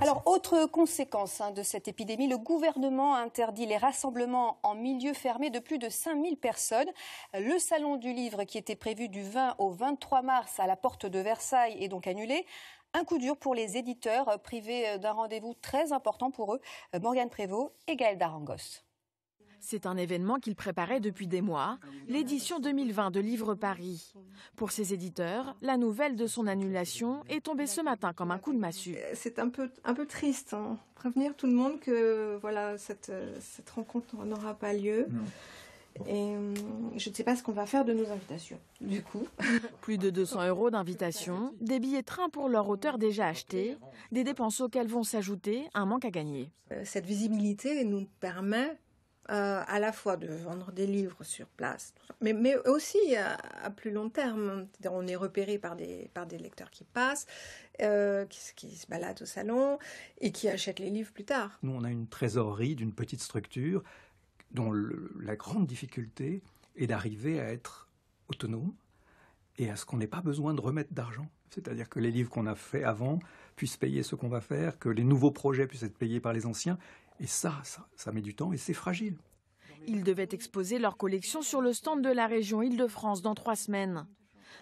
Alors, autre conséquence de cette épidémie, le gouvernement interdit les rassemblements en milieu fermé de plus de 5000 personnes. Le salon du livre qui était prévu du 20 au 23 mars à la porte de Versailles est donc annulé. Un coup dur pour les éditeurs privés d'un rendez-vous très important pour eux. Morgane Prévost et Gaël Darangos. C'est un événement qu'ils préparaient depuis des mois, l'édition 2020 de Livre Paris. Pour ces éditeurs, la nouvelle de son annulation est tombée ce matin comme un coup de massue. C'est un peu triste, hein. Prévenir tout le monde que voilà, cette rencontre n'aura pas lieu. Et je ne sais pas ce qu'on va faire de nos invitations, du coup. Plus de 200 € d'invitation, des billets train pour leurs auteurs déjà achetés, des dépenses auxquelles vont s'ajouter un manque à gagner. Cette visibilité nous permet à la fois de vendre des livres sur place, mais aussi à plus long terme. On est repéré par des lecteurs qui passent, qui se baladent au salon et qui achètent les livres plus tard. Nous, on a une trésorerie d'une petite structure dont la grande difficulté est d'arriver à être autonome et à ce qu'on n'ait pas besoin de remettre d'argent. C'est-à-dire que les livres qu'on a faits avant puissent payer ce qu'on va faire, que les nouveaux projets puissent être payés par les anciens. Et ça met du temps et c'est fragile. Ils devaient exposer leur collection sur le stand de la région Île-de-France dans 3 semaines.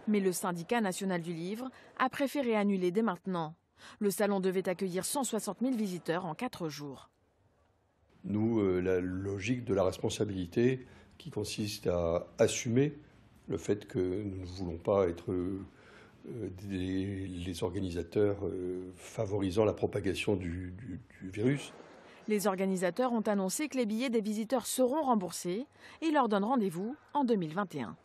Mais le syndicat national du livre a préféré annuler dès maintenant. Le salon devait accueillir 160 000 visiteurs en 4 jours. Nous, la logique de la responsabilité qui consiste à assumer le fait que nous ne voulons pas être les organisateurs favorisant la propagation du virus. Les organisateurs ont annoncé que les billets des visiteurs seront remboursés et leur donnent rendez-vous en 2021.